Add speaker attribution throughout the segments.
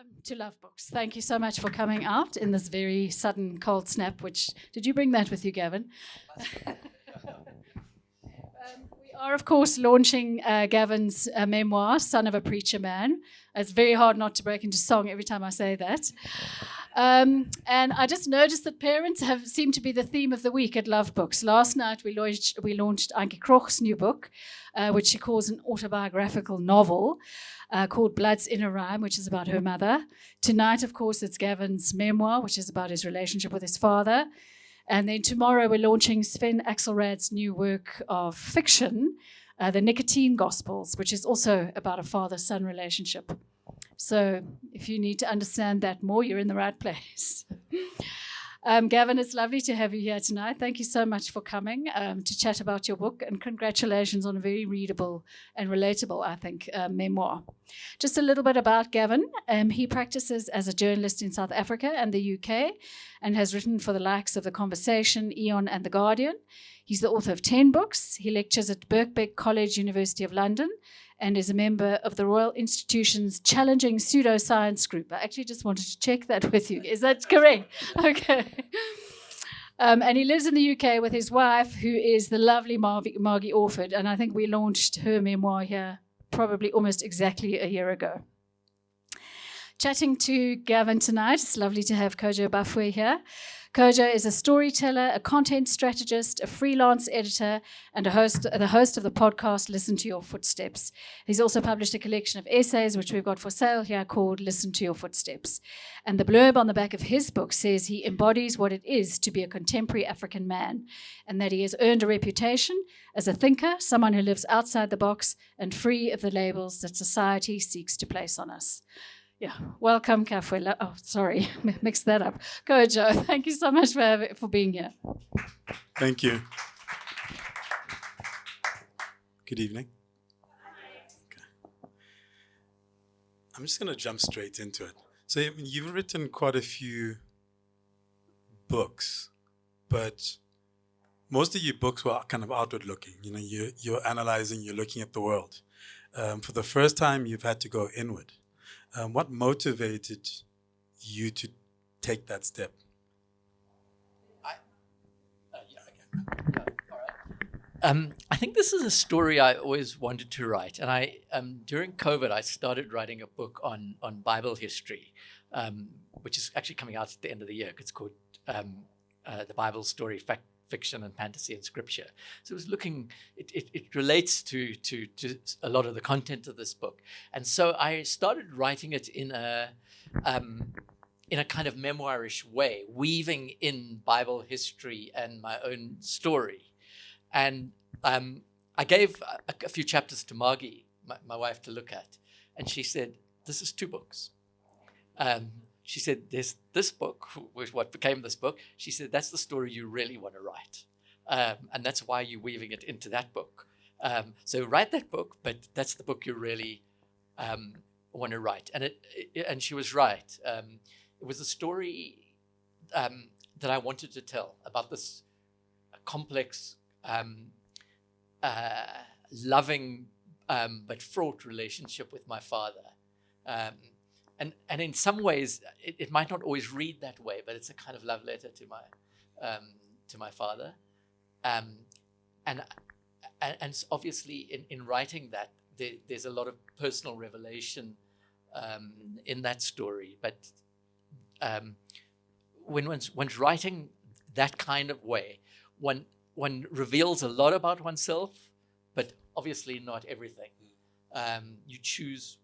Speaker 1: Welcome to Love Books. Thank you so much for coming out in this very sudden cold snap, did you bring that with you, Gavin? We are, of course, launching Gavin's memoir, Son of a Preacher Man. It's very hard not to break into song every time I say that. And I just noticed that parents seem to be the theme of the week at Love Books. Last night we launched Ankie Kroch's new book, which she calls an autobiographical novel called Blood's Inner Rhyme, which is about her mother. Tonight, of course, it's Gavin's memoir, which is about his relationship with his father. And then tomorrow we're launching Sven Axelrad's new work of fiction, The Nicotine Gospels, which is also about a father-son relationship. So if you need to understand that more, you're in the right place. Gavin, it's lovely to have you here tonight. Thank you so much for coming to chat about your book, and congratulations on a very readable and relatable, I think, memoir. Just a little bit about Gavin. He practices as a journalist in South Africa and the UK and has written for the likes of The Conversation, Aeon and The Guardian. He's the author of 10 books. He lectures at Birkbeck College, University of London, and is a member of the Royal Institution's Challenging Pseudoscience Group. I actually just wanted to check that with you. Is that correct? Okay. And he lives in the UK with his wife, who is the lovely Margie Orford, and I think we launched her memoir here probably almost exactly a year ago. Chatting to Gavin tonight, it's lovely to have Kojo Baffoe here. Kojo is a storyteller, a content strategist, a freelance editor, and the host of the podcast Listen to Your Footsteps. He's also published a collection of essays, which we've got for sale here, called Listen to Your Footsteps. And the blurb on the back of his book says he embodies what it is to be a contemporary African man, and that he has earned a reputation as a thinker, someone who lives outside the box and free of the labels that society seeks to place on us. Yeah, welcome, Kafwe. Oh, sorry, mixed that up. Kojo, thank you so much for being here.
Speaker 2: Thank you. Good evening. Okay. I'm just going to jump straight into it. So you've written quite a few books, but most of your books were kind of outward looking. You know, you're analyzing, you're looking at the world. For the first time, you've had to go inward. What motivated you to take that step?
Speaker 3: I think this is a story I always wanted to write, and I during COVID I started writing a book on Bible history, which is actually coming out at the end of the year. It's called The Bible Story, Fact, Fiction and Fantasy and Scripture. So it was looking, it relates to a lot of the content of this book. And so I started writing it in a kind of memoirish way, weaving in Bible history and my own story. And I gave a few chapters to Margie, my wife, to look at. And she said, this is 2 books. She said, there's this book, which what became this book. She said, that's the story you really want to write. And that's why you're weaving it into that book. So write that book, but that's the book you really want to write. And she was right. It was a story that I wanted to tell about this complex, loving, but fraught relationship with my father. And in some ways, it might not always read that way, but it's a kind of love letter to my father. And obviously, in writing that, there's a lot of personal revelation in that story. But when one's writing that kind of way, one reveals a lot about oneself, but obviously not everything. You choose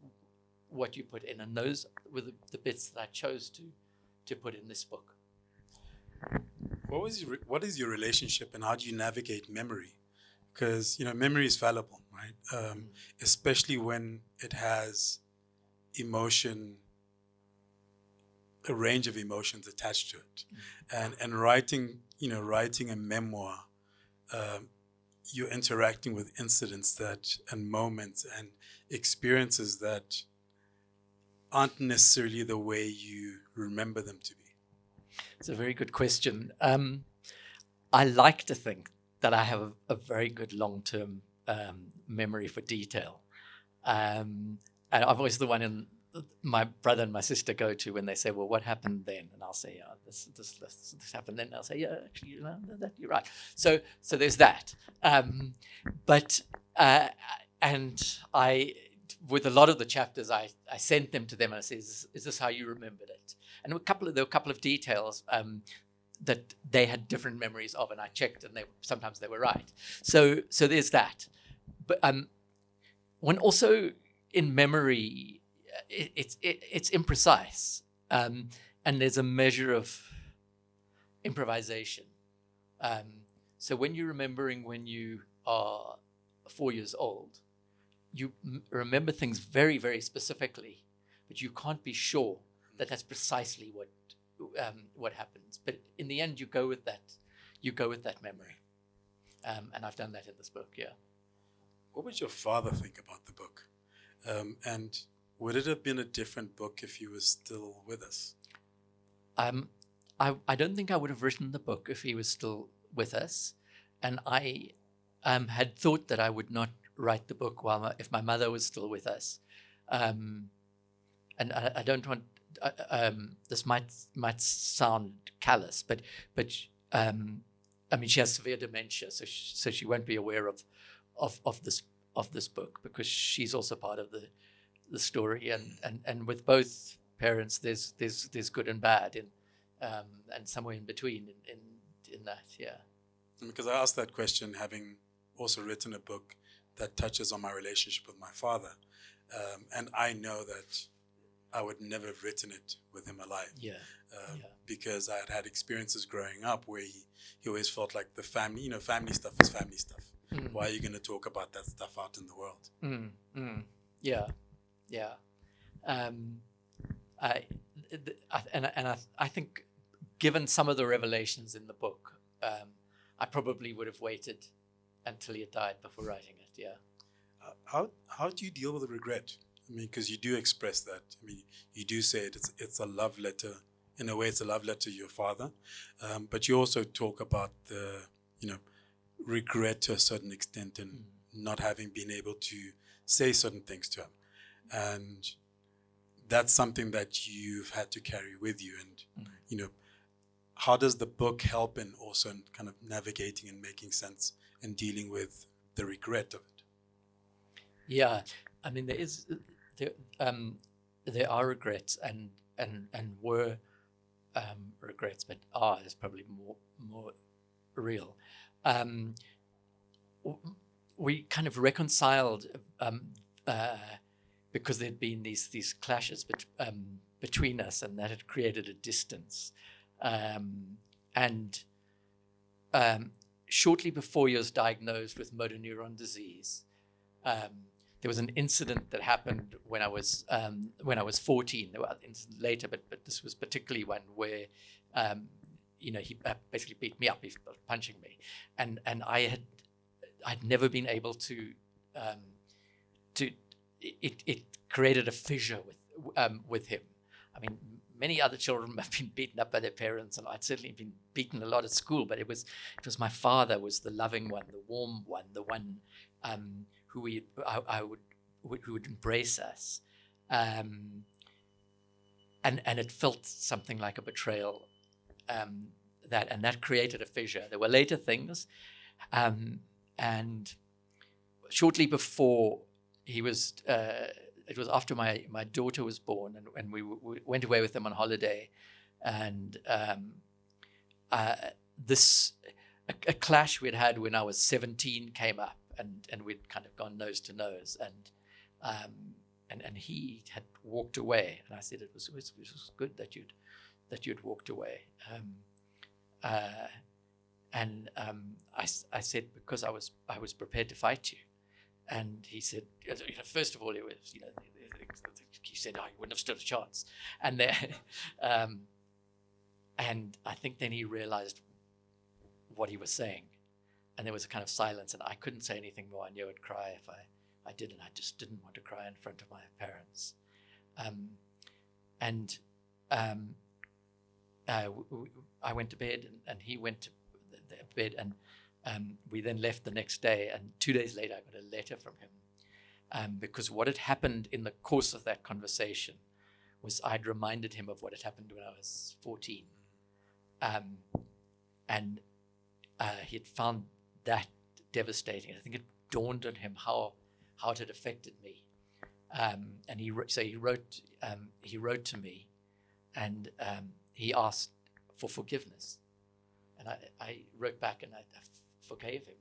Speaker 3: what you put in, and those were the bits that I chose to put in this book.
Speaker 2: What is your relationship, and how do you navigate memory? Because memory is fallible, right? Especially when it has emotion, a range of emotions attached to it, and writing a memoir, you're interacting with incidents and moments and experiences that aren't necessarily the way you remember them to be?
Speaker 3: It's a very good question. I like to think that I have a very good long-term memory for detail. And I'm always the one in my brother and my sister go to when they say, well, what happened then? And I'll say, yeah, this happened then. And I'll say, yeah, actually, you're right. So there's that. But with a lot of the chapters, I sent them to them and I said, is this how you remembered it? And there were a couple of details that they had different memories of, and I checked, and sometimes they were right. So there's that. But when also in memory, it's imprecise, and there's a measure of improvisation. So when you're remembering when you are 4 years old, you remember things very, very specifically, but you can't be sure that that's precisely what happens. But in the end, you go with that memory, and I've done that in this book. Yeah.
Speaker 2: What would your father think about the book? And would it have been a different book if he was still with us?
Speaker 3: I don't think I would have written the book if he was still with us, and I had thought that I would not write the book if my mother was still with us, and I don't want. This might sound callous, but I mean, she has severe dementia, so she won't be aware of this book, because she's also part of the story, and with both parents, there's good and bad, and somewhere in between in that, yeah.
Speaker 2: Because I asked that question having also written a book that touches on my relationship with my father, and I know that I would never have written it with him alive. Because I had experiences growing up where he always felt like the family, family stuff is family stuff. Why are you going to talk about that stuff out in the world?
Speaker 3: Yeah. I think, given some of the revelations in the book, I probably would have waited until he had died before writing it. Yeah.
Speaker 2: How do you deal with the regret? I mean, because you do express that. I mean, you do say it's a love letter. In a way, it's a love letter to your father. But you also talk about the, regret to a certain extent and not having been able to say certain things to him. And that's something that you've had to carry with you. And, how does the book help in also kind of navigating and making sense and dealing with the regret of it?
Speaker 3: Yeah. I mean, there are regrets and were regrets, but is probably more real. We kind of reconciled because there'd been these clashes between us, and that had created a distance. And shortly before he was diagnosed with motor neuron disease, there was an incident that happened when I was 14. There were other incidents later, but this was particularly one where he basically beat me up. He was punching me, and I'd never been able to. It created a fissure with him. I mean, many other children have been beaten up by their parents, and I'd certainly been beaten a lot at school. But it was my father was the loving one, the warm one, the one who would embrace us, and it felt something like a betrayal, that created a fissure. There were later things, and shortly before he was. It was after my daughter was born, and we went away with them on holiday, and a clash we'd had when I was 17 came up, and we'd kind of gone nose to nose, and he had walked away, and I said it was good that you'd walked away, and I said, because I was prepared to fight you. And he said, first of all, it was, he said, you wouldn't have stood a chance. And and I think then he realized what he was saying. And there was a kind of silence, and I couldn't say anything more. I knew I'd cry if I did, and I just didn't want to cry in front of my parents. I went to bed, and he went to bed, and we then left the next day, and 2 days later I got a letter from him, because what had happened in the course of that conversation was I'd reminded him of what had happened when I was 14. And he had found that devastating. I think it dawned on him how it had affected me. And he wrote to me, and he asked for forgiveness. And I wrote back, and I forgave him.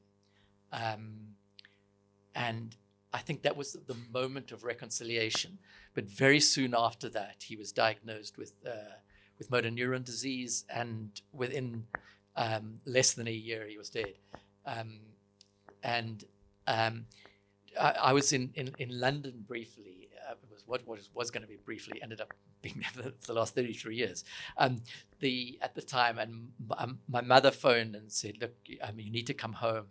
Speaker 3: And I think that was the moment of reconciliation. But very soon after that, he was diagnosed with motor neuron disease, and within less than a year, he was dead. I was in London briefly. It was what was going to be briefly, ended up being there for the last 33 years. At the time, and my mother phoned and said, "Look, you need to come home.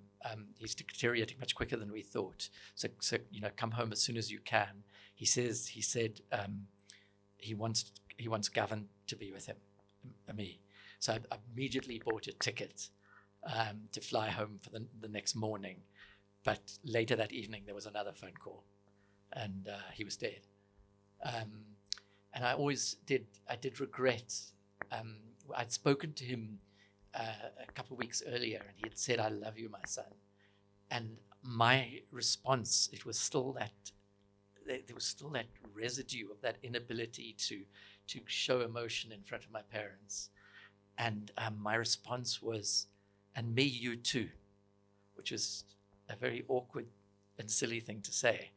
Speaker 3: He's deteriorating much quicker than we thought. So come home as soon as you can." He said he wants Gavin to be with him, me. So I immediately bought a ticket to fly home for the next morning. But later that evening, there was another phone call, and he was dead. And I did regret. I'd spoken to him a couple of weeks earlier, and he had said, "I love you, my son." And my response, there was still that residue of that inability to show emotion in front of my parents. And my response was, "And me, you too," which was a very awkward and silly thing to say.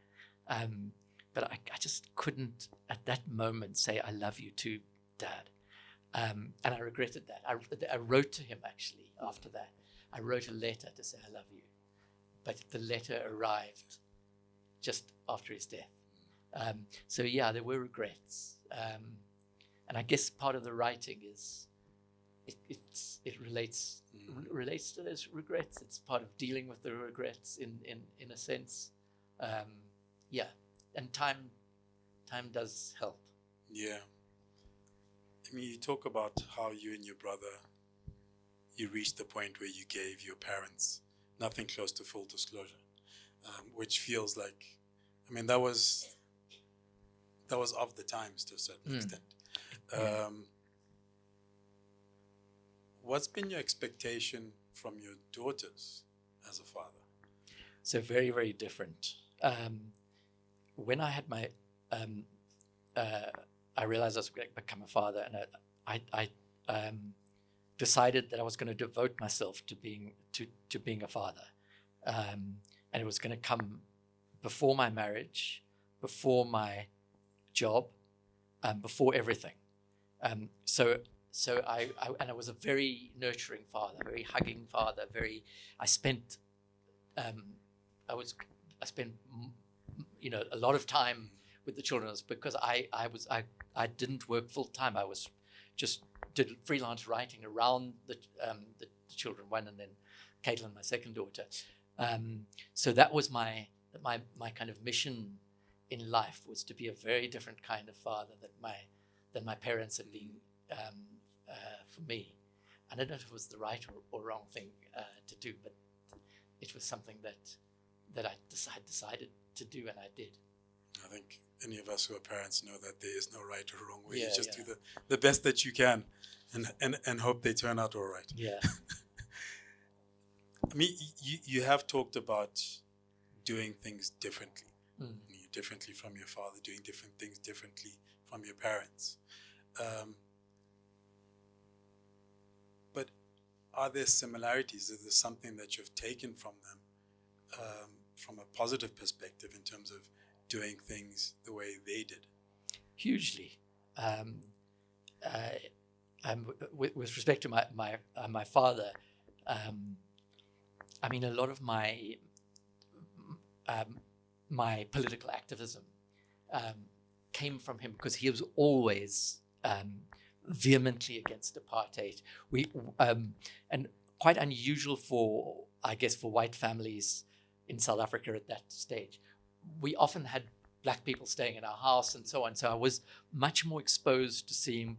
Speaker 3: But I just couldn't at that moment say, "I love you too, Dad." And I regretted that. I wrote to him actually after that. I wrote a letter to say, "I love you." But the letter arrived just after his death. So yeah, there were regrets. And I guess part of the writing is it relates to those regrets. It's part of dealing with the regrets in a sense. Yeah, and time does help.
Speaker 2: Yeah. I mean, you talk about how you and your brother, you reached the point where you gave your parents nothing close to full disclosure, which feels like, I mean, that was of the times to a certain extent. What's been your expectation from your daughters as a father?
Speaker 3: So very, very different. When I had my, I realized I was going to become a father, and I decided that I was going to devote myself to being a father, and it was going to come before my marriage, before my job, before everything. So I was a very nurturing father, very hugging father. I spent a lot of time with the children, because I didn't work full time. I was just did freelance writing around the children, one, and then Caitlin, my second daughter. So that was my kind of mission in life, was to be a very different kind of father than my parents had been for me. I don't know if it was the right or wrong thing to do, but it was something that I decided to do, and I did.
Speaker 2: I think any of us who are parents know that there is no right or wrong way. You just do the best that you can and hope they turn out all right.
Speaker 3: Yeah.
Speaker 2: I mean, you have talked about doing things differently. Differently from your father, doing different things differently from your parents. But are there similarities? Is there something that you've taken from them from a positive perspective in terms of doing things the way they did?
Speaker 3: Hugely. With respect to my father, I mean, a lot of my political activism came from him, because he was always vehemently against apartheid. And quite unusual for white families in South Africa at that stage. We often had black people staying in our house and so on. So I was much more exposed to seeing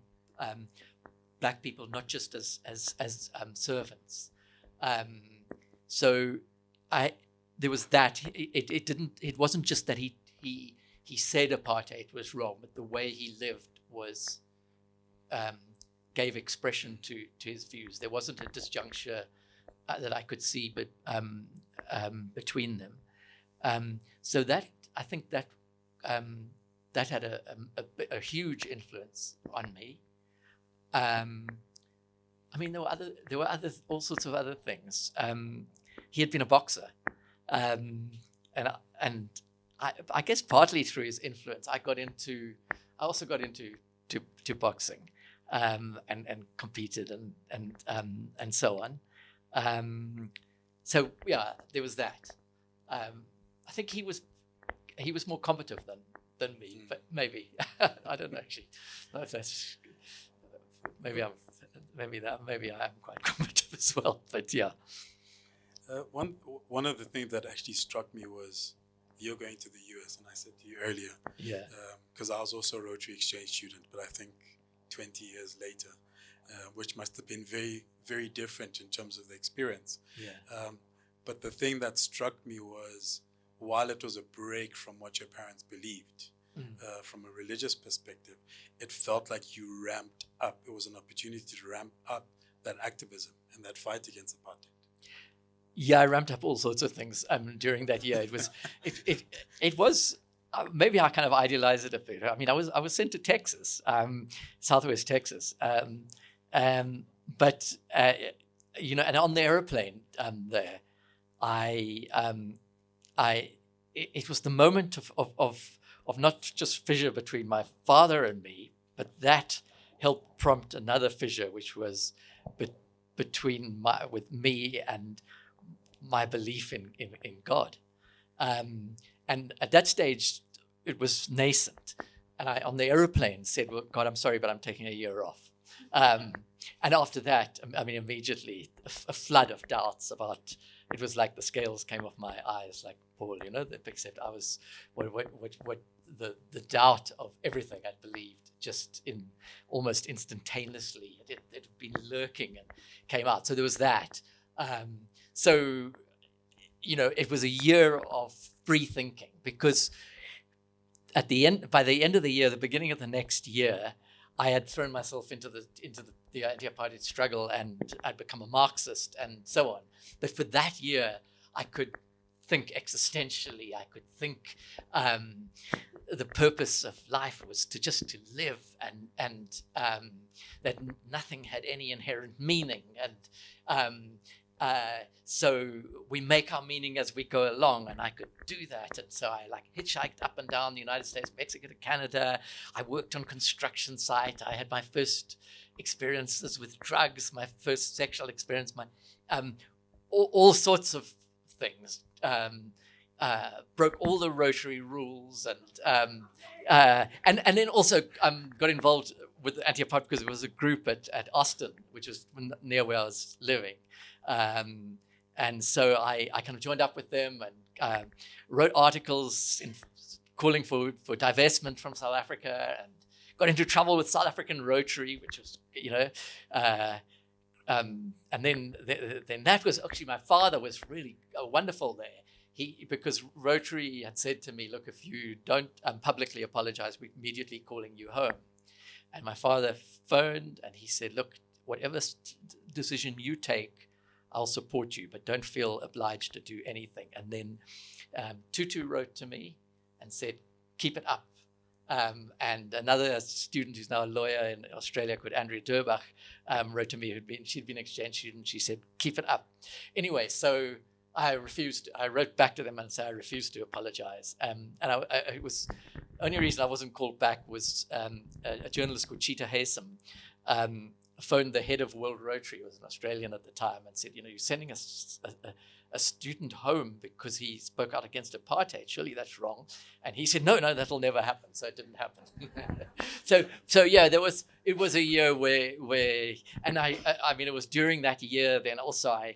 Speaker 3: black people not just as servants. So there was that. It wasn't just that he said apartheid was wrong, but the way he lived was gave expression to his views. There wasn't a disjuncture that I could see, but between them. So that I think that that had a huge influence on me. I mean, there were all sorts of other things. He had been a boxer, and I guess partly through his influence, I also got into boxing, and competed and so on. So yeah, there was that. I think he was more combative than me, but maybe I don't know actually. No, that's maybe I am quite combative as well. But yeah.
Speaker 2: One of the things that actually struck me was you're going to the US, and I said to you earlier, because I was also a Rotary Exchange student, but I think 20 years later, which must have been very, very different in terms of the experience.
Speaker 3: Yeah.
Speaker 2: But the thing that struck me was, while it was a break from what your parents believed, from a religious perspective, it felt like you ramped up. It was an opportunity to ramp up that activism and that fight against apartheid.
Speaker 3: Yeah, I ramped up all sorts of things during that year. It was, it was maybe I kind of idealized it a bit. I mean, I was sent to Texas, Southwest Texas, but and on the airplane there, it was the moment of not just fissure between my father and me, but that helped prompt another fissure, which was with me and my belief in God. And at that stage, it was nascent. And I, on the airplane, said, well, God, I'm sorry, but I'm taking a year off. And after that, I mean, immediately, a flood of doubts about, it was like the scales came off my eyes, like Paul, except I was, the doubt of everything I'd believed just almost instantaneously. It had been lurking and came out. So there was that. So, it was a year of free thinking, because by the end of the year, the beginning of the next year, I had thrown myself into the anti-apartheid struggle, and I'd become a Marxist and so on. But for that year, I could think existentially. I could think the purpose of life was to live, and that nothing had any inherent meaning, and so we make our meaning as we go along, and I could do that. And so I hitchhiked up and down the United States, Mexico to Canada. I worked on construction site. I had my first experiences with drugs, my first sexual experience, all sorts of things. Broke all the Rotary rules, and then also got involved with anti-apartheid because it was a group at Austin, which was near where I was living. And so I kind of joined up with them and wrote articles calling for divestment from South Africa, and got into trouble with South African Rotary, which was, and then that was actually, my father was really wonderful there. Because Rotary had said to me, look, if you don't publicly apologize, we're immediately calling you home. And my father phoned and he said, look, whatever decision you take, I'll support you, but don't feel obliged to do anything. And then Tutu wrote to me and said, keep it up. And another student who's now a lawyer in Australia called Andrea Durbach wrote to me, she'd been an exchange student. She said, keep it up. Anyway, so I refused. I wrote back to them and said I refused to apologize. And it was only reason I wasn't called back was a journalist called Cheetah Haysom phoned the head of World Rotary, who was an Australian at the time, and said, you're sending a student home because he spoke out against apartheid. Surely that's wrong. And he said, no, that'll never happen. So it didn't happen. so yeah, it was a year where, and I mean, it was during that year then also I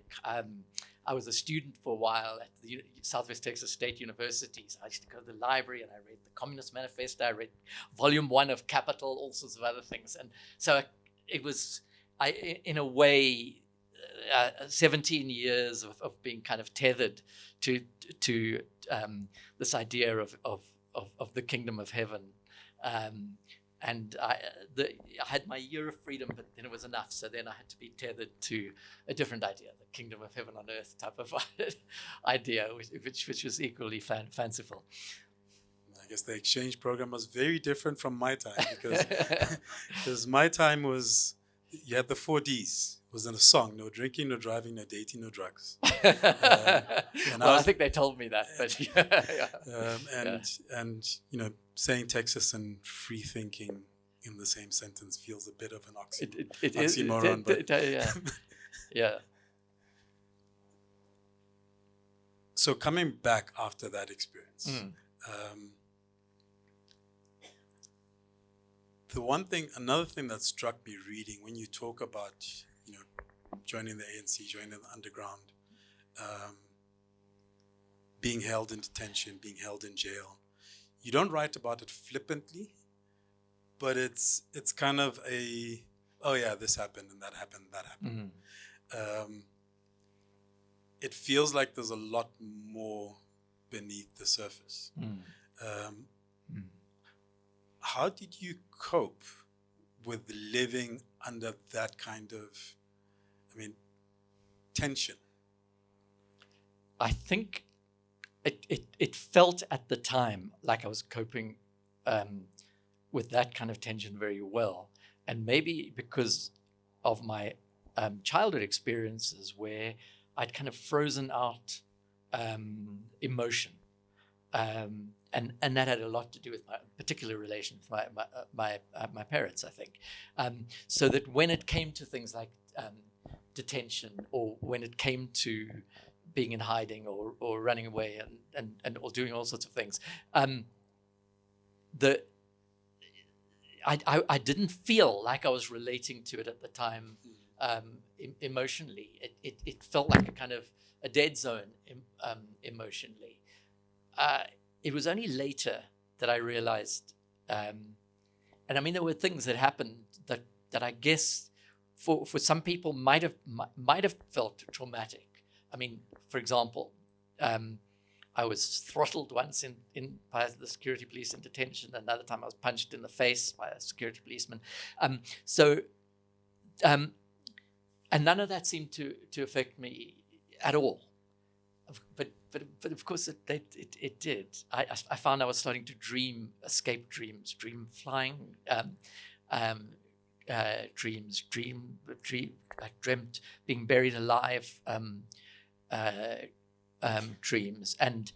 Speaker 3: was a student for a while at the Southwest Texas State University. So I used to go to the library and I read the Communist Manifesto. I read Volume 1 of Capital, all sorts of other things. And so it was, in a way, 17 years of being kind of tethered to this idea of the kingdom of heaven. and I had my year of freedom, but then it was enough. So then I had to be tethered to a different idea, the kingdom of heaven on earth type of idea, which was equally fanciful.
Speaker 2: I guess the exchange program was very different from my time because my time was, you had the 4 Ds. It was in a song: no drinking, no driving, no dating, no drugs.
Speaker 3: I think they told me that, but
Speaker 2: and you know, saying Texas and free thinking in the same sentence feels a bit of an oxymoron.
Speaker 3: Yeah.
Speaker 2: So coming back after that experience, another thing that struck me reading when you talk about, you know, joining the ANC, joining the underground, being held in detention, being held in jail. You don't write about it flippantly, but it's kind of a, oh yeah, this happened and that happened, that happened. It feels like there's a lot more beneath the surface. How did you cope with living under that kind of, tension?
Speaker 3: I think it felt at the time like I was coping with that kind of tension very well. And maybe because of my childhood experiences where I'd kind of frozen out emotion. And that had a lot to do with my particular relation with my parents, I think. So that when it came to things like detention, or when it came to being in hiding or running away and or doing all sorts of things, I didn't feel like I was relating to it at the time emotionally. It felt like a kind of a dead zone emotionally. It was only later that I realized, and I mean, there were things that happened that I guess for some people might have felt traumatic. I mean, for example, I was throttled once by the security police in detention. Another time I was punched in the face by a security policeman. And none of that seemed to affect me at all. But of course it did. I found I was starting to dream escape dreams, dream flying dreams, I dreamt being buried alive dreams. And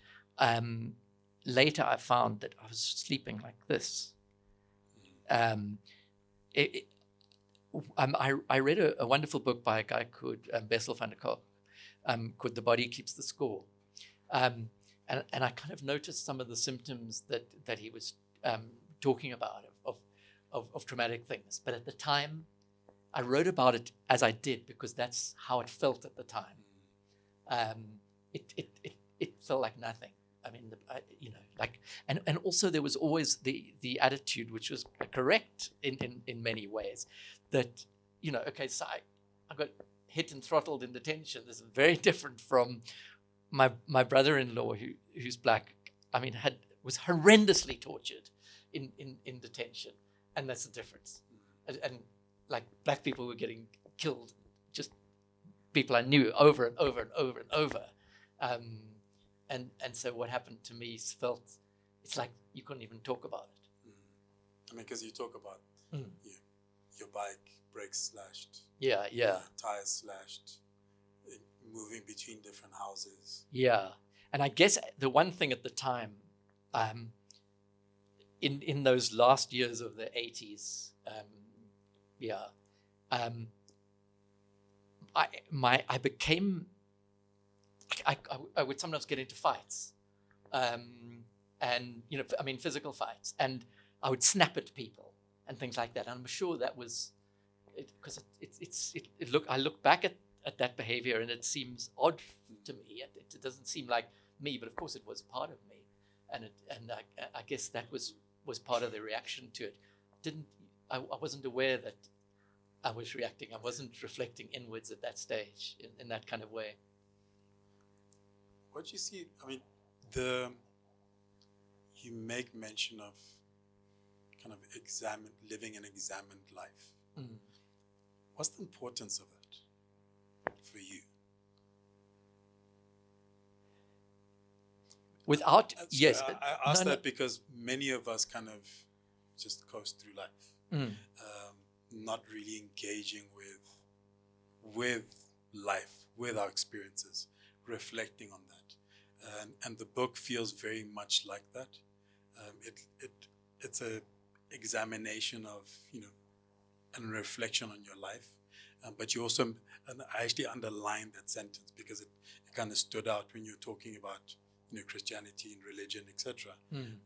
Speaker 3: later I found that I was sleeping like this. I read a wonderful book by a guy called Bessel van der Kolk, called The Body Keeps the Score. And I kind of noticed some of the symptoms that he was talking about of traumatic things. But at the time, I wrote about it as I did because that's how it felt at the time. It felt like nothing. I mean, and also there was always the attitude, which was correct in many ways, that, okay, so I got hit and throttled in detention. This is very different from my brother-in-law who's black. I mean, was horrendously tortured in detention, and that's the difference. And like black people were getting killed, just people I knew over and over and over and over. And so what happened to me it's like you couldn't even talk about it.
Speaker 2: I mean, because you talk about your bike, brakes slashed.
Speaker 3: Yeah.
Speaker 2: Tires slashed, moving between different houses.
Speaker 3: Yeah. And I guess the one thing at the time, in those last years of the 80s, I became, I would sometimes get into fights, and physical fights, and I would snap at people and things like that. And I'm sure that was because I look back at that behavior and it seems odd to me. It doesn't seem like me, but of course it was part of me, and I guess that was part of the reaction to it. I wasn't aware that I was reacting. I wasn't reflecting inwards at that stage in that kind of way.
Speaker 2: What you see, I mean, you make mention of kind of living an examined life.
Speaker 3: Mm.
Speaker 2: What's the importance of that for you?
Speaker 3: Without,
Speaker 2: That's
Speaker 3: yes.
Speaker 2: right. I ask that because many of us kind of just coast through life, not really engaging with life, with our experiences, reflecting on that. And the book feels very much like that. It's a examination of, and reflection on your life. But you also, and I actually underlined that sentence because it kind of stood out when you're talking about, Christianity and religion, etc.,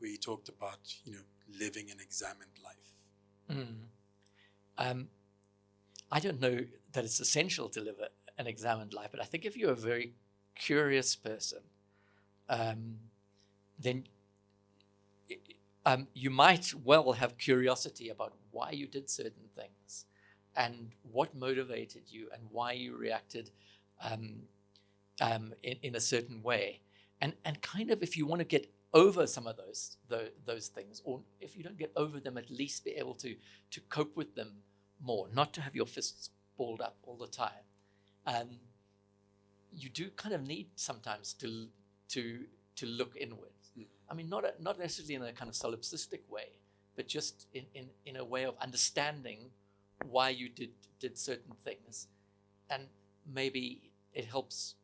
Speaker 2: where you talked about, living an examined life.
Speaker 3: I don't know that it's essential to live an examined life, but I think if you're a very curious person, then you might well have curiosity about why you did certain things and what motivated you and why you reacted in a certain way. And kind of, if you want to get over some of those things, or if you don't get over them, at least be able to cope with them more, not to have your fists balled up all the time. You do kind of need sometimes to look inward. I mean, not necessarily in a kind of solipsistic way, but just in a way of understanding why you did certain things, and maybe it helps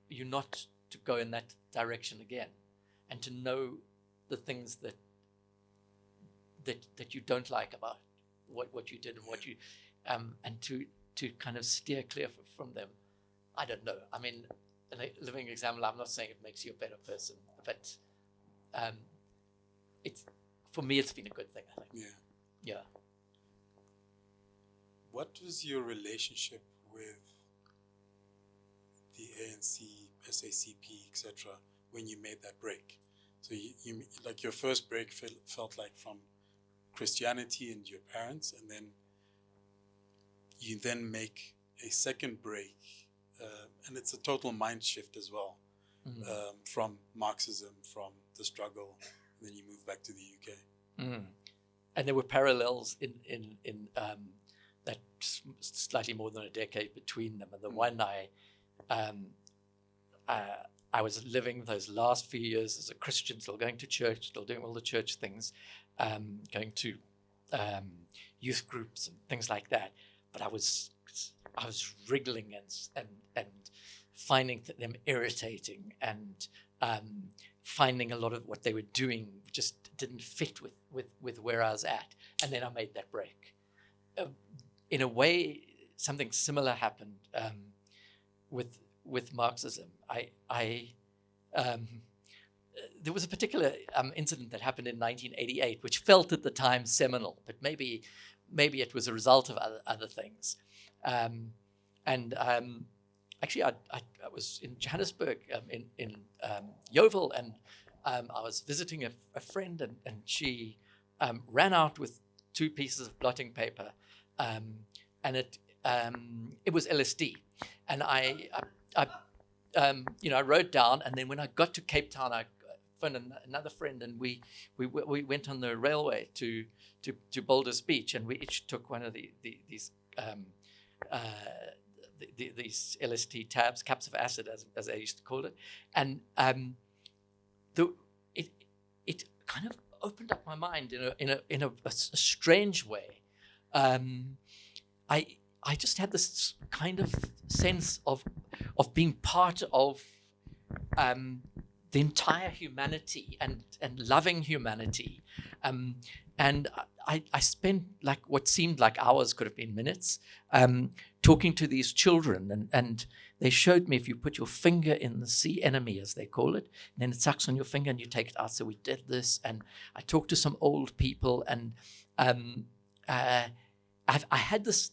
Speaker 3: you not to go in that direction again, and to know the things that you don't like about what you did and what you and to kind of steer clear from them. I don't know. I mean, in a living example, I'm not saying it makes you a better person, but it's, for me, it's been a good thing, I think. Yeah.
Speaker 2: What was your relationship with the ANC, SACP, etc., when you made that break? So you like, your first break felt like from Christianity and your parents, and then you then make a second break, and it's a total mind shift as well, from Marxism, from the struggle, and then you move back to the UK.
Speaker 3: And there were parallels in that slightly more than a decade between them. And the one I was living those last few years as a Christian, still going to church, still doing all the church things, going to youth groups and things like that. But I was wriggling and finding them irritating, and finding a lot of what they were doing just didn't fit with where I was at. And then I made that break. In a way, something similar happened with Marxism. There was a particular incident that happened in 1988, which felt at the time seminal, but maybe it was a result of other things. Actually, I was in Johannesburg, in Yeovil, and I was visiting a friend, and she ran out with 2 pieces of blotting paper, and it was LSD, and I wrote down, and then when I got to Cape Town, I phoned another friend, and we went on the railway to Boulders Beach, and we each took one of these LSD tabs, caps of acid, as I used to call it, and it kind of opened up my mind in a strange way. I just had this kind of sense of being part of the entire humanity and loving humanity, and I spent like what seemed like hours, could have been minutes, talking to these children, and they showed me, if you put your finger in the sea enemy, as they call it, and then it sucks on your finger and you take it out. So we did this, and I talked to some old people, and I had this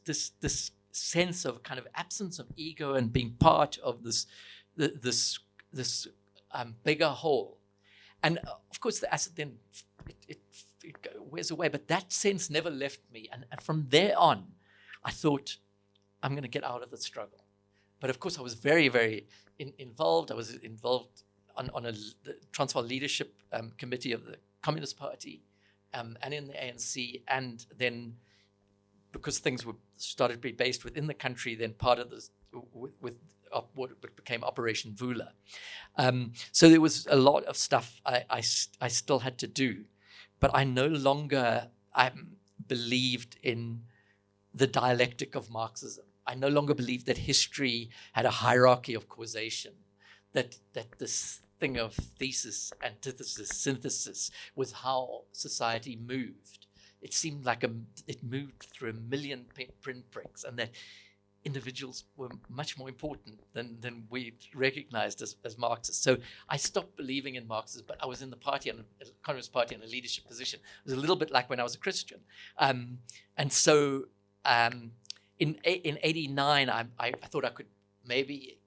Speaker 3: sense of kind of absence of ego and being part of this bigger whole. And of course, the acid then it wears away, but that sense never left me. And from there on, I thought, I'm going to get out of the struggle. But of course, I was very, very involved. I was involved on the Transvaal Leadership Committee of the Communist Party, and in the ANC, and then because things were started to be based within the country, then part of this with what became Operation Vula. So there was a lot of stuff I still had to do, but I no longer believed in the dialectic of Marxism. I no longer believed that history had a hierarchy of causation, that this thing of thesis, antithesis, synthesis was how society moved. It seemed like it moved through a million pinpricks, and that individuals were much more important than we recognized as Marxists. So I stopped believing in Marxism, but I was in the party, and the Communist Party, in a leadership position. It was a little bit like when I was a Christian. And so in 89, I thought I could maybe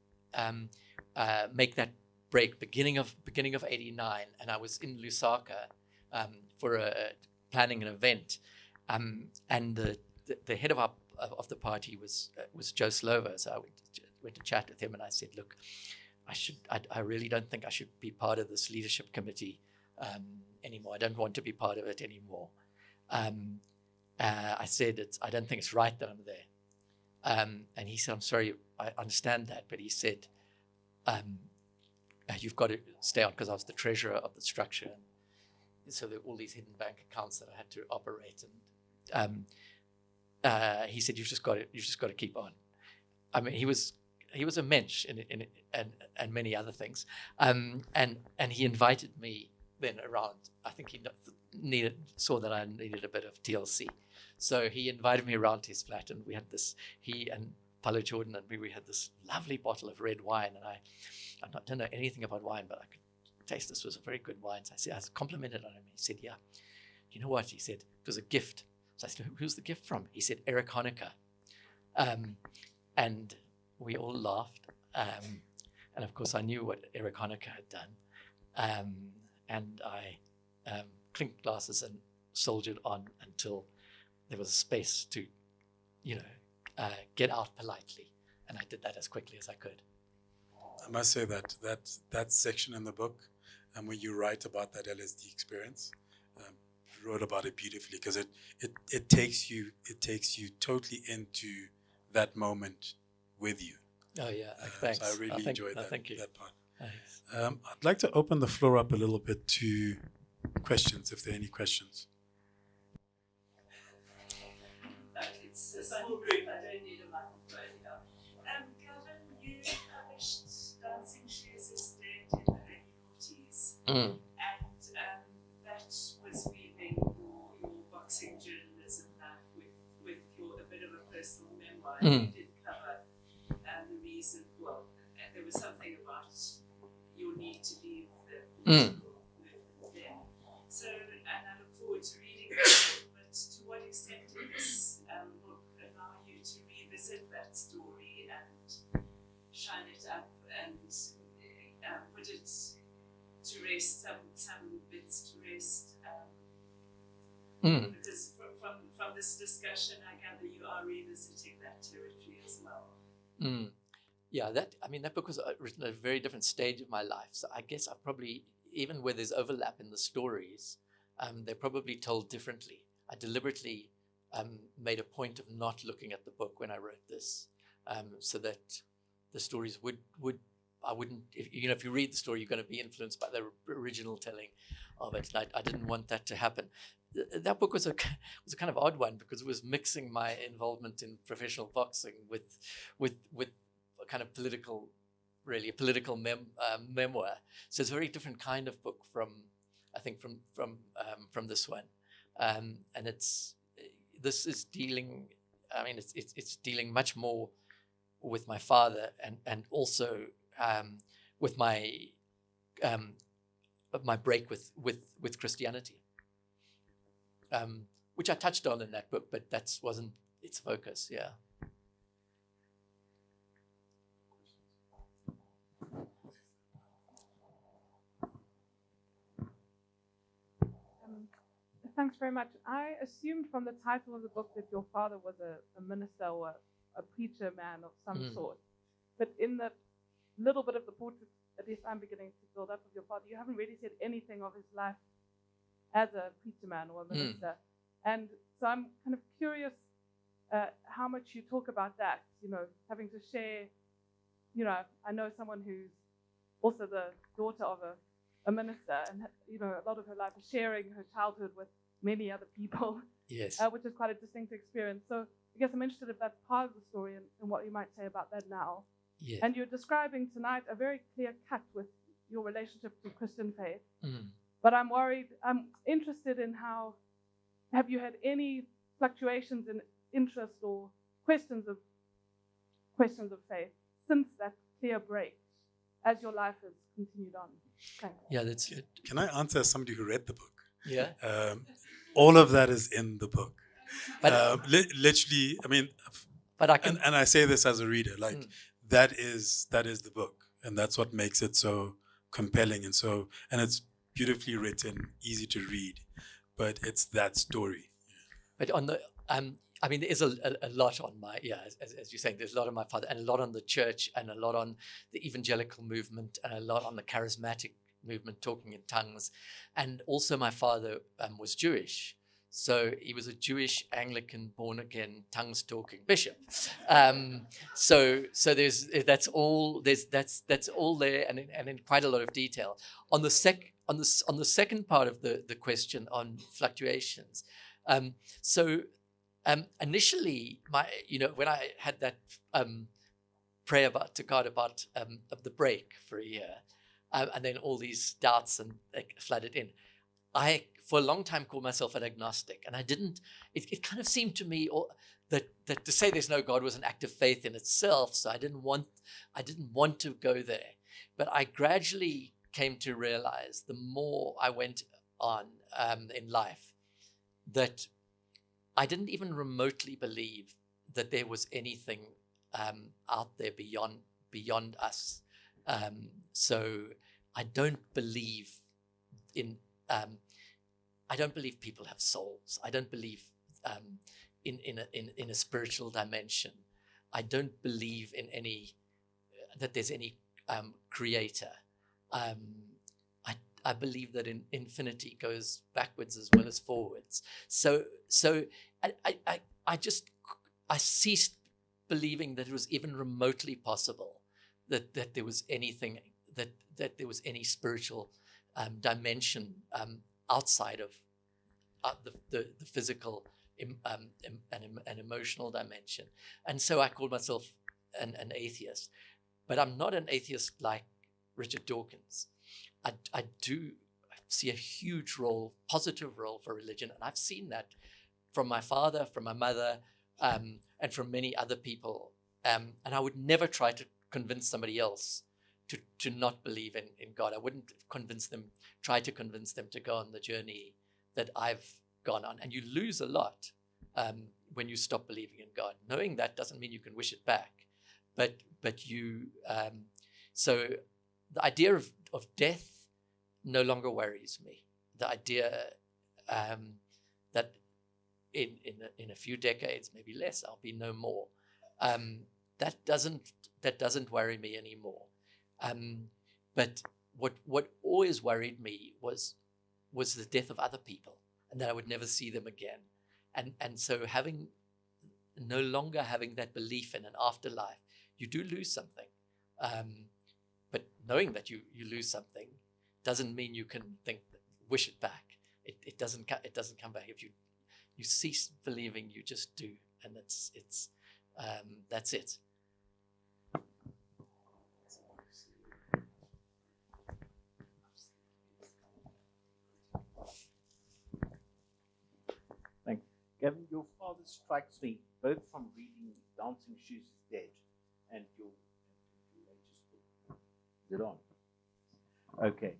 Speaker 3: make that break, beginning of 89, and I was in Lusaka for planning an event, and the head of the party was Joe Slovo. So I went to chat with him, and I said, look, I really don't think I should be part of this leadership committee anymore. I don't want to be part of it anymore. I said, I don't think it's right that I'm there. And he said, I'm sorry, I understand that. But he said, you've got to stay on, because I was the treasurer of the structure. And so there were all these hidden bank accounts that I had to operate. And he said, you've just got to keep on. I mean, he was a mensch and many other things. And he invited me then around. I think he saw that I needed a bit of TLC. So he invited me around to his flat, and we had this, he and Paulo Jordan and me, we had this lovely bottle of red wine. And I don't know anything about wine, but I could taste this was a very good wine. So I complimented on him. He said, yeah. You know what? He said, it was a gift. So I said, who's the gift from? He said, Eric Honecker. And we all laughed. And of course, I knew what Eric Honecker had done. And I clinked glasses and soldiered on until there was space to, get out politely. And I did that as quickly as I could.
Speaker 2: I must say that section in the book, where you write about that LSD experience, you wrote about it beautifully, because it takes you totally into that moment with you.
Speaker 3: Oh yeah, thanks.
Speaker 2: So I really enjoyed that part.
Speaker 3: Thanks.
Speaker 2: I'd like to open the floor up a little bit to questions, if there are any questions.
Speaker 4: It's a small group, I don't need a microphone here. Gavin, you published Dancing Shoes Estate in the early 40s. And that was weaving your boxing journalism life with a bit of a personal memoir. You did cover the reason, there was something about your need to leave the political movement then. So, and I look forward to reading that, but to what extent did this book allow you to revisit that story and shine it up and put it to rest, some bits to rest? Because from this discussion, I gather you are revisiting that territory as well.
Speaker 3: Yeah, that book was written at a very different stage of my life. So I guess I probably, even where there's overlap in the stories, they're probably told differently. I deliberately made a point of not looking at the book when I wrote this, so that the stories if you read the story, you're going to be influenced by the original telling of it. And I didn't want that to happen. That book was a kind of odd one, because it was mixing my involvement in professional boxing with a kind of political memoir. So it's a very different kind of book from this one. And this is dealing. It's dealing much more with my father and also with my break with Christianity, which I touched on in that book, but that wasn't its focus. Yeah.
Speaker 5: Thanks very much. I assumed from the title of the book that your father was a minister or a preacher man of some sort. But in the little bit of the portrait, at least I'm beginning to build up of your father, you haven't really said anything of his life as a preacher man or a minister. And so I'm kind of curious how much you talk about that, having to share, I know someone who's also the daughter of a minister, and, a lot of her life is sharing her childhood with many other people,
Speaker 3: Yes.
Speaker 5: which is quite a distinct experience. So I guess I'm interested if that's part of the story and what you might say about that now.
Speaker 3: Yes.
Speaker 5: And you're describing tonight a very clear cut with your relationship to Christian faith.
Speaker 3: Mm.
Speaker 5: But I'm interested in have you had any fluctuations in interest or questions of faith since that clear break as your life has continued on? Thanks.
Speaker 3: Yeah, that's good.
Speaker 2: Can I answer as somebody who read the book?
Speaker 3: Yeah.
Speaker 2: All of that is in the book.
Speaker 3: But,
Speaker 2: Literally, I mean,
Speaker 3: but I can.
Speaker 2: and I say this as a reader, like that is the book, and that's what makes it so compelling and it's beautifully written, easy to read, but it's that story.
Speaker 3: But on the I mean, there is a lot on my, as you're saying, there's a lot on my father, and a lot on the church, and a lot on the evangelical movement, and a lot on the charismatic movement, talking in tongues. And also my father was Jewish. So he was a Jewish Anglican, born again, tongues talking bishop. So that's all there, and in quite a lot of detail. On the second part of the question on fluctuations, initially, when I had that prayer to God about of the break for a year, and then all these doubts and flooded in, I for a long time called myself an agnostic, and I didn't. It kind of seemed to me that to say there's no God was an act of faith in itself. So I didn't want to go there, but I gradually came to realize the more I went on in life that I didn't even remotely believe that there was anything out there beyond us. So I don't believe in. I don't believe people have souls. I don't believe in a spiritual dimension. I don't believe in that there's any creator. I believe that infinity goes backwards as well as forwards. So I ceased believing that it was even remotely possible that there was anything that there was any spiritual dimension outside of the physical and emotional dimension. And so I called myself an atheist, but I'm not an atheist like Richard Dawkins. I do see a huge role, positive role for religion, and I've seen that from my father, from my mother, and from many other people. And I would never try to convince somebody else to not believe in God. I wouldn't try to convince them to go on the journey that I've gone on. And you lose a lot when you stop believing in God. Knowing that doesn't mean you can wish it back, but you. So the idea of death no longer worries me. The idea that in a few decades, maybe less, I'll be no more. That doesn't worry me anymore. But what always worried me was the death of other people, and that I would never see them again. And so no longer having that belief in an afterlife, you do lose something. But knowing that you lose something doesn't mean you can wish it back. It doesn't come back. If you cease believing, you just do, and that's it.
Speaker 6: Thanks. Gavin, your father strikes me both from reading Dancing Shoes is Dead and your latest book. Is it on? Okay.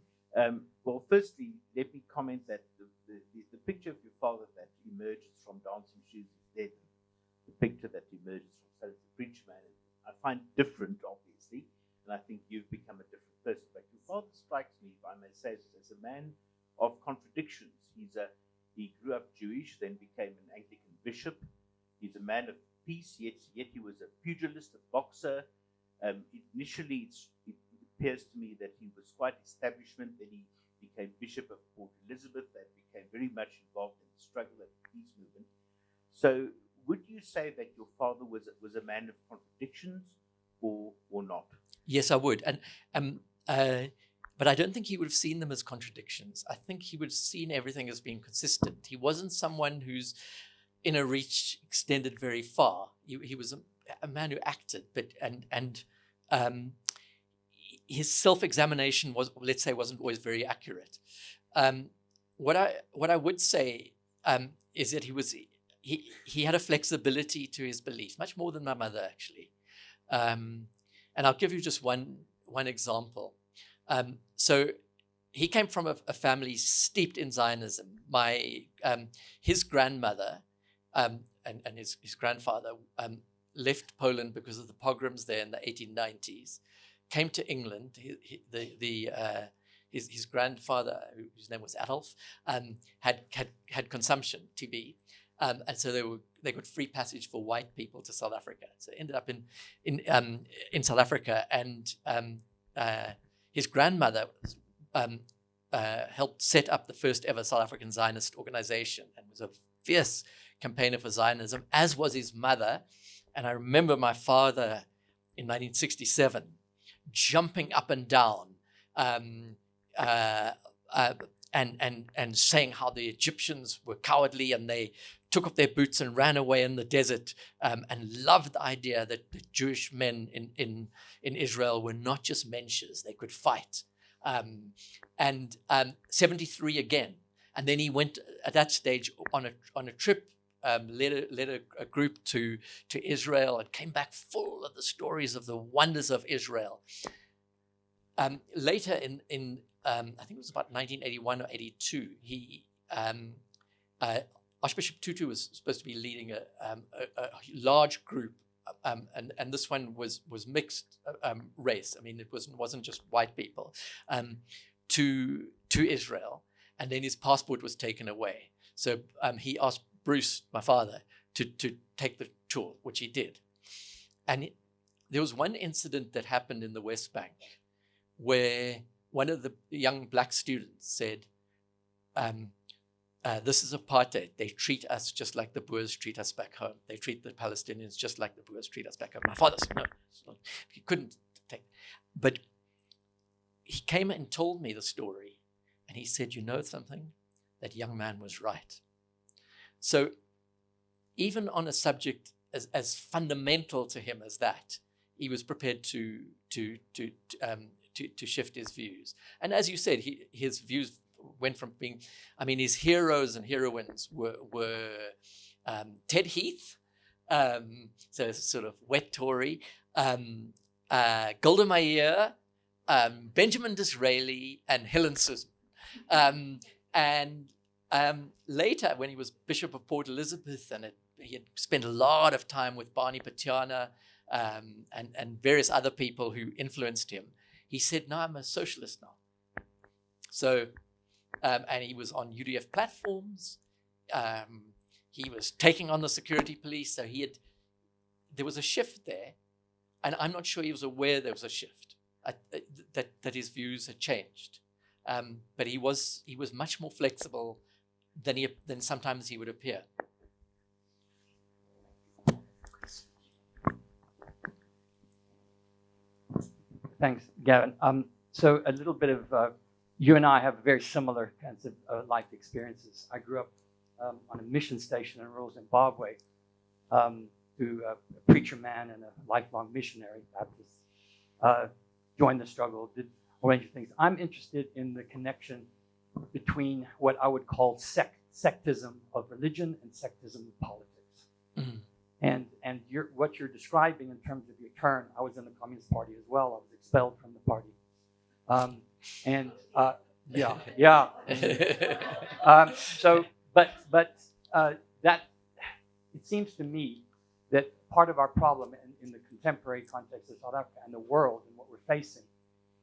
Speaker 6: Well, firstly, let me comment that the picture of your father that emerges from Dancing Shoes is Dead, the picture that emerges from Son of the Preacher Man, I find different, obviously, and I think you've become a different person. But your father strikes me, if I may say this, as a man of contradictions. He grew up Jewish, then became an Anglican bishop. He's a man of peace, yet he was a pugilist, a boxer. Initially, it appears to me that he was quite establishment, then he became Bishop of Port Elizabeth, and became very much involved in the struggle and the peace movement. So would you say that your father was a man of contradictions or not?
Speaker 3: Yes, I would. And but I don't think he would have seen them as contradictions. I think he would have seen everything as being consistent. He wasn't someone whose inner reach extended very far. He was a man who acted, but his self-examination wasn't always very accurate. What I would say is that he had a flexibility to his beliefs, much more than my mother actually. And I'll give you just one example. So he came from a family steeped in Zionism. His grandmother and his grandfather left Poland because of the pogroms there in the 1890s, came to England. His grandfather, whose name was Adolf, had consumption, TB, and so they got free passage for white people to South Africa. So ended up in South Africa, and his grandmother helped set up the first ever South African Zionist organization and was a fierce campaigner for Zionism, as was his mother. And I remember my father in 1967 jumping up and down and saying how the Egyptians were cowardly and they took off their boots and ran away in the desert, and loved the idea that the Jewish men in Israel were not just mensches, they could fight. 73 again. And then he went at that stage on a trip, led a group to Israel, and came back full of the stories of the wonders of Israel. Later in I think it was about 1981 or 82, Archbishop Tutu was supposed to be leading a large group, and this one was mixed race. I mean, it wasn't just white people, to Israel, and then his passport was taken away. So he asked Bruce, my father, to take the tour, which he did. And there was one incident that happened in the West Bank where one of the young black students said, this is apartheid. They treat us just like the Boers treat us back home. They treat the Palestinians just like the Boers treat us back home. My father said, no, he couldn't take. But he came and told me the story, and he said, you know something? That young man was right. So even on a subject as fundamental to him as that, he was prepared to shift his views. And as you said, his views went from being, I mean, his heroes and heroines were Ted Heath, so sort of wet Tory, Golda Meir, Benjamin Disraeli, and Helen Suzman. And later, when he was Bishop of Port Elizabeth, and he had spent a lot of time with Barney Patiana and various other people who influenced him, he said, no, I'm a socialist now. So, and he was on UDF platforms. He was taking on the security police. So there was a shift there. And I'm not sure he was aware there was a shift, that his views had changed. But he was much more flexible than sometimes he would appear.
Speaker 7: Thanks, Gavin. So a little bit of, you and I have very similar kinds of life experiences. I grew up on a mission station in rural Zimbabwe, to a preacher man and a lifelong missionary Baptist. Joined the struggle, did a range of things. I'm interested in the connection between what I would call sectism of religion and sectism of politics. Mm-hmm. And what you're describing in terms of your turn, I was in the Communist Party as well. I was expelled from the party. That it seems to me that part of our problem in the contemporary context of South Africa and the world and what we're facing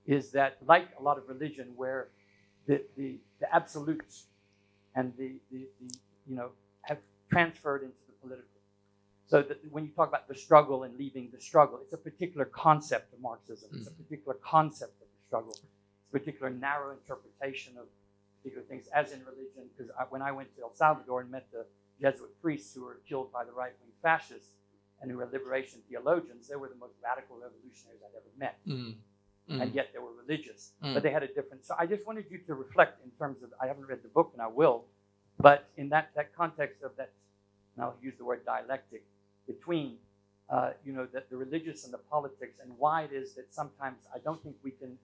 Speaker 7: is that, like a lot of religion, where the absolutes and the have transferred into the political. So that when you talk about the struggle and leaving the struggle, it's a particular concept of Marxism. It's a particular concept of the struggle. particular narrow interpretation of particular things, as in religion. Because when I went to El Salvador and met the Jesuit priests who were killed by the right-wing fascists and who were liberation theologians, they were the most radical revolutionaries I'd ever met. And yet they were religious. But they had a different... So I just wanted you to reflect in terms of... I haven't read the book, and I will. But in that context of that, and I'll use the word dialectic, between, the religious and the politics, and why it is that sometimes I don't think in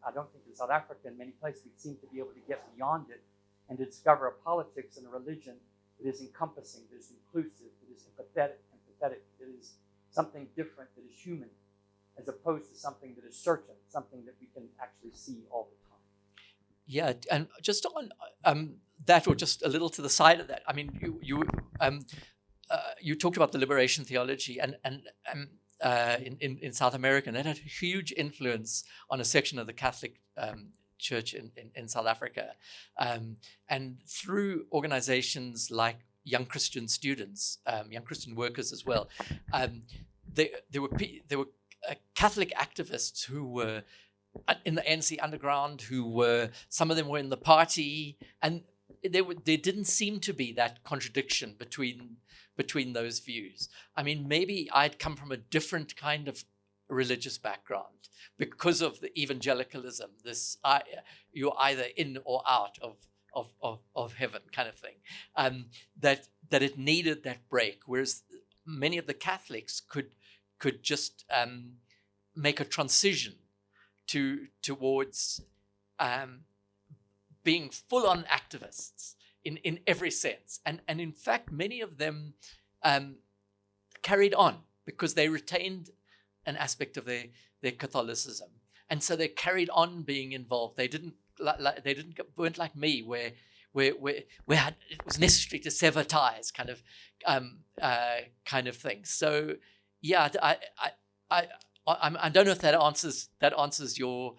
Speaker 7: South Africa, in many places, we seem to be able to get beyond it and to discover a politics and a religion that is encompassing, that is inclusive, that is empathetic, that is something different, that is human, as opposed to something that is certain, something that we can actually see all the time.
Speaker 3: Yeah, and just on that, or just a little to the side of that, I mean, you talked about the liberation theology, and in South America, and that had a huge influence on a section of the Catholic Church in South Africa, and through organizations like Young Christian Students, Young Christian Workers as well. There were Catholic activists who were in the ANC underground, some of them were in the party, and there didn't seem to be that contradiction between those views. I mean, maybe I'd come from a different kind of religious background because of the evangelicalism, you're either in or out of heaven kind of thing, that it needed that break, whereas many of the Catholics could just make a transition towards being full-on activists in every sense, and in fact many of them carried on because they retained an aspect of their Catholicism, and so they carried on being involved. They weren't like me where it was necessary to sever ties, kind of thing. So yeah, I don't know if that answers your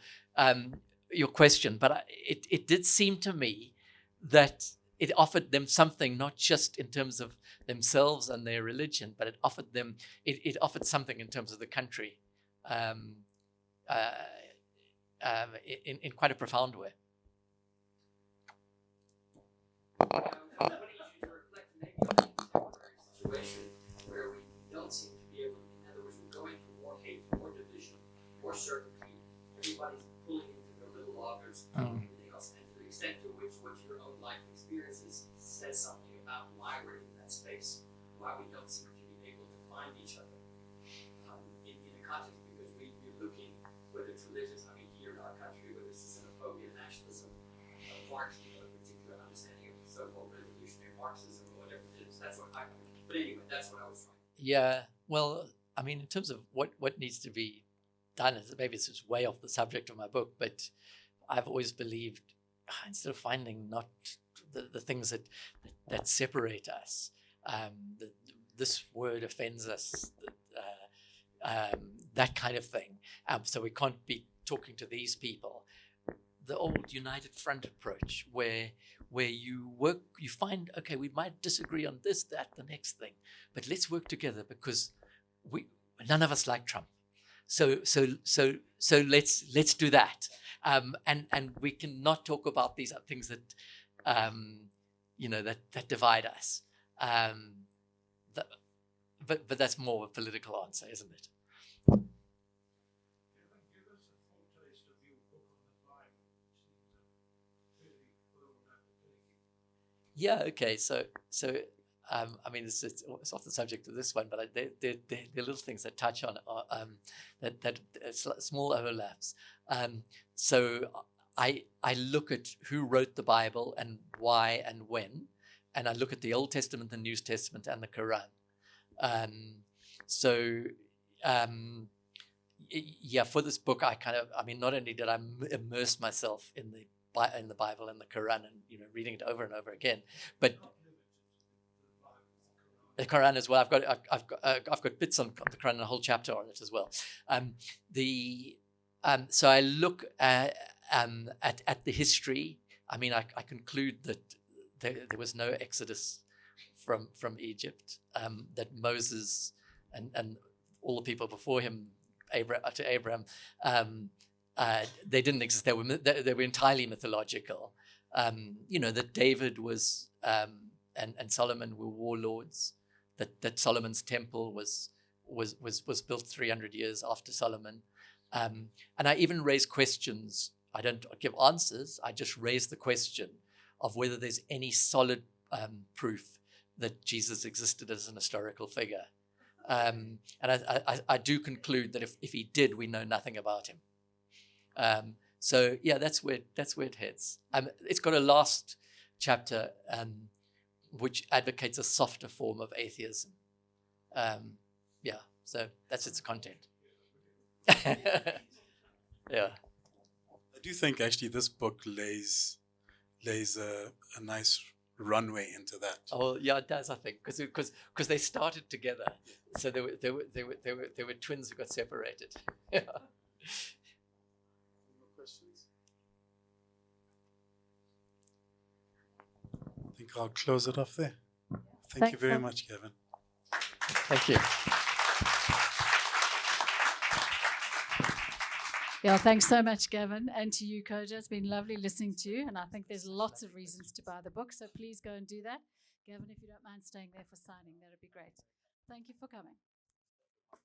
Speaker 3: question, but it did seem to me that it offered them something, not just in terms of themselves and their religion, but it offered something in terms of the country, in quite a profound way.
Speaker 8: Situation where we don't seem to be able, in other words, we're going through more hate, more division, more certainty. Everybody's pulling into their little loggers and everything else. And to the extent to which what your own life experiences says something about why we're in that space, why we don't seem to be able to find each other in a context, because we're looking, whether it's religious, I mean, here in our country, whether it's xenophobia, nationalism, Marxism, a particular understanding of so-called revolutionary Marxism, or whatever it is. That's what I mean. But anyway, that's what I was trying.
Speaker 3: Yeah, well, I mean, in terms of what needs to be done, maybe it's just way off the subject of my book, but I've always believed, instead of finding not the things that separate us, this word offends us, that kind of thing. So we can't be talking to these people. The old United Front approach, where you find, okay, we might disagree on this, that, the next thing, but let's work together because none of us like Trump. So let's do that. And we cannot talk about these things that that divide us. But that's more of a political answer, isn't it? Yeah. Okay. So I mean, it's off the subject of this one, but there are little things that touch on that small overlaps. So I look at who wrote the Bible and why and when, and I look at the Old Testament, the New Testament, and the Quran. For this book, not only did I immerse myself in the Bible and the Quran, and reading it over and over again, but the Quran as well. I've got bits on the Quran and a whole chapter on it as well. So I look at the history. I mean, I conclude that there was no exodus from Egypt. That Moses and all the people before him, Abraham, they didn't exist. They were entirely mythological. That David was and Solomon were warlords. That Solomon's temple was built 300 years after Solomon. And I even raise questions. I don't give answers. I just raise the question of whether there's any solid proof that Jesus existed as an historical figure. And I do conclude that if he did, we know nothing about him. So yeah, that's where it heads. It's got a last chapter which advocates a softer form of atheism. So that's its content. Yeah.
Speaker 2: I do think actually this book lays a nice runway into that.
Speaker 3: Oh yeah, it does. I think because they started together, so they were twins who got separated. Yeah.
Speaker 2: More questions? I think I'll close it off there. Thank you very much, Gavin.
Speaker 3: Thank you.
Speaker 1: Yeah, thanks so much, Gavin, and to you, Kojo. It's been lovely listening to you, and I think there's lots of reasons to buy the book, so please go and do that. Gavin, if you don't mind staying there for signing, that would be great. Thank you for coming.